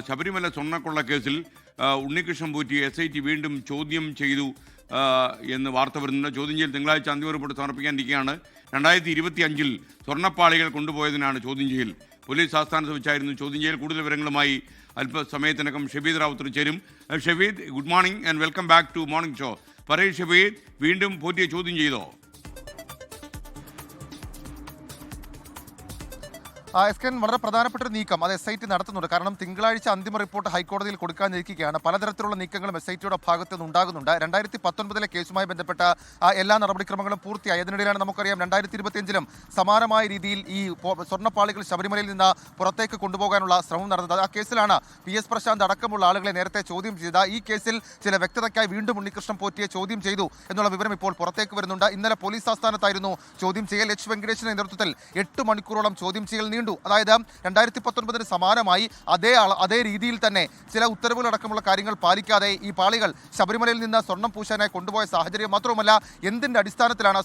ശബരിമല സ്വർണ്ണക്കൊള്ള കേസിൽ ഉണ്ണികൃഷ്ണൻ പോറ്റി SIT വീണ്ടും ചോദ്യം ചെയ്തു എന്ന് വാർത്ത വരുന്നുണ്ട്. ചോദ്യം ചെയ്യൽ തിങ്കളാഴ്ച അന്തിമ റിപ്പോർട്ട് സമർപ്പിക്കാനിരിക്കുകയാണ്. 2025 സ്വർണ്ണപ്പാളികൾ കൊണ്ടുപോയതിനാണ് ചോദ്യം ചെയ്യൽ. പോലീസ് ആസ്ഥാനത്ത് വെച്ചായിരുന്നു ചോദ്യം ചെയ്യൽ. കൂടുതൽ വിവരങ്ങളുമായി അല്പസമയത്തിനകം ഷബീദ് റാവുത്തർ ചേരും. Shabeed, good morning and welcome back to morning show. പറയൂ ഷബീദ്, വീണ്ടും പോറ്റിയെ ചോദ്യം ചെയ്തോ? SKN വളരെ പ്രധാനപ്പെട്ട ഒരു നീക്കം അത് SIT നടത്തുന്നുണ്ട്. കാരണം തിങ്കളാഴ്ച അന്തിമ റിപ്പോർട്ട് ഹൈക്കോടതിയിൽ കൊടുക്കാനിരിക്കുകയാണ്. പലതരത്തിലുള്ള നീക്കങ്ങളും SITയുടെ ഭാഗത്ത് നിന്ന് ഉണ്ടാകുന്നുണ്ട്. 2019 കേസുമായി ബന്ധപ്പെട്ട എല്ലാ നടപടിക്രമങ്ങളും പൂർത്തിയായി. അതിനിടയിലാണ് നമുക്കറിയാം 2025 സമാനമായ രീതിയിൽ ഈ സ്വർണ്ണപ്പാളികൾ ശബരിമലയിൽ നിന്ന് പുറത്തേക്ക് കൊണ്ടുപോകാനുള്ള ശ്രമം നടന്നത്. ആ കേസിലാണ് PS പ്രശാന്ത് അടക്കമുള്ള ആളുകളെ നേരത്തെ ചോദ്യം ചെയ്തത്. ഈ കേസിൽ ചില വ്യക്തതയ്ക്കായി വീണ്ടും ഉണ്ണികൃഷ്ണൻ പോറ്റിയെ ചോദ്യം ചെയ്തു എന്നുള്ള വിവരം ഇപ്പോൾ പുറത്തേക്ക് വരുന്നുണ്ട്. ഇന്നലെ പോലീസ് ആസ്ഥാനത്തായിരുന്നു ചോദ്യം ചെയ്യൽ. H. വെങ്കടേഷിന്റെ നേതൃത്വത്തിൽ 8 മണിക്കൂറോളം ചോദ്യം ചെയ്യൽ നീണ്ടു. അതായത് 2019 സമാനമായി അതേ രീതിയിൽ തന്നെ ചില ഉത്തരവുകളടക്കമുള്ള കാര്യങ്ങൾ പാലിക്കാതെ ഈ പാളികൾ ശബരിമലയിൽ നിന്ന് സ്വർണം പൂശാനായി കൊണ്ടുപോയ സാഹചര്യം. മാത്രവുമല്ല, എന്തിന്റെ അടിസ്ഥാനത്തിലാണ്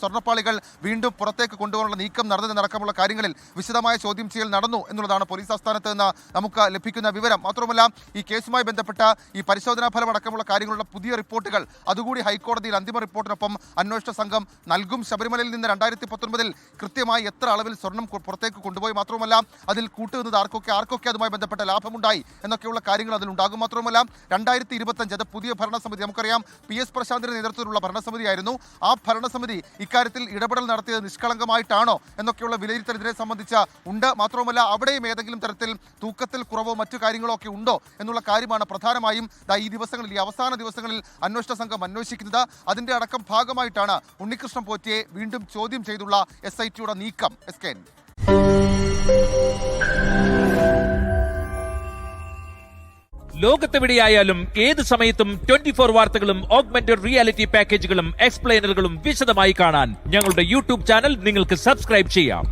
സ്വർണ്ണപ്പാളികൾ വീണ്ടും പുറത്തേക്ക് കൊണ്ടുപോകാനുള്ള നീക്കം നടന്നതെന്നടക്കമുള്ള കാര്യങ്ങളിൽ വിശദമായ ചോദ്യം ചെയ്യൽ നടന്നു എന്നുള്ളതാണ് പോലീസ് ആസ്ഥാനത്ത് നിന്ന് നമുക്ക് ലഭിക്കുന്ന വിവരം. മാത്രമല്ല, ഈ കേസുമായി ബന്ധപ്പെട്ട ഈ പരിശോധനാ ഫലം അടക്കമുള്ള കാര്യങ്ങളുടെ പുതിയ റിപ്പോർട്ടുകൾ അതുകൂടി ഹൈക്കോടതിയിൽ അന്തിമ റിപ്പോർട്ടിനൊപ്പം അന്വേഷണ സംഘം നൽകും. ശബരിമലയിൽ നിന്ന് 2019 കൃത്യമായി എത്ര അളവിൽ സ്വർണം പുറത്തേക്ക് കൊണ്ടുപോയി, മാത്രമല്ല അതിൽ കൂട്ടുന്നത് ആർക്കൊക്കെ അതുമായി ബന്ധപ്പെട്ട ലാഭമുണ്ടായി എന്നൊക്കെയുള്ള കാര്യങ്ങൾ അതിലുണ്ടാകും. മാത്രമല്ല 2025 അത് പുതിയ ഭരണസമിതി, നമുക്കറിയാം PS പ്രശാന്തിന്റെ നേതൃത്വത്തിലുള്ള ഭരണസമിതിയായിരുന്നു. ആ ഭരണസമിതി ഇക്കാര്യത്തിൽ ഇടപെടൽ നടത്തിയത് നിഷ്കളങ്കമായിട്ടാണോ എന്നൊക്കെയുള്ള വിലയിരുത്തൽ ഇതിനെ സംബന്ധിച്ച ഉണ്ട്. മാത്രമല്ല, അവിടെയും ഏതെങ്കിലും തരത്തിൽ തൂക്കത്തിൽ കുറവോ മറ്റു കാര്യങ്ങളോ ഒക്കെ ഉണ്ടോ എന്നുള്ള കാര്യമാണ് പ്രധാനമായും ഈ അവസാന ദിവസങ്ങളിൽ അന്വേഷണ സംഘം അന്വേഷിക്കുന്നത്. അതിന്റെ അടക്കം ഭാഗമായിട്ടാണ് ഉണ്ണികൃഷ്ണൻ പോറ്റിയെ വീണ്ടും ചോദ്യം ചെയ്തുള്ള SITയുടെ നീക്കം. SKN ലോകത്തെവിടെയായാലും ഏത് സമയത്തും 24 വാർത്തകളും ഓഗ്മെന്റഡ് റിയാലിറ്റി പാക്കേജുകളും എക്സ്പ്ലെയിനറുകളും വിശദമായി കാണാൻ ഞങ്ങളുടെ YouTube ചാനൽ നിങ്ങൾക്ക് സബ്സ്ക്രൈബ് ചെയ്യാം.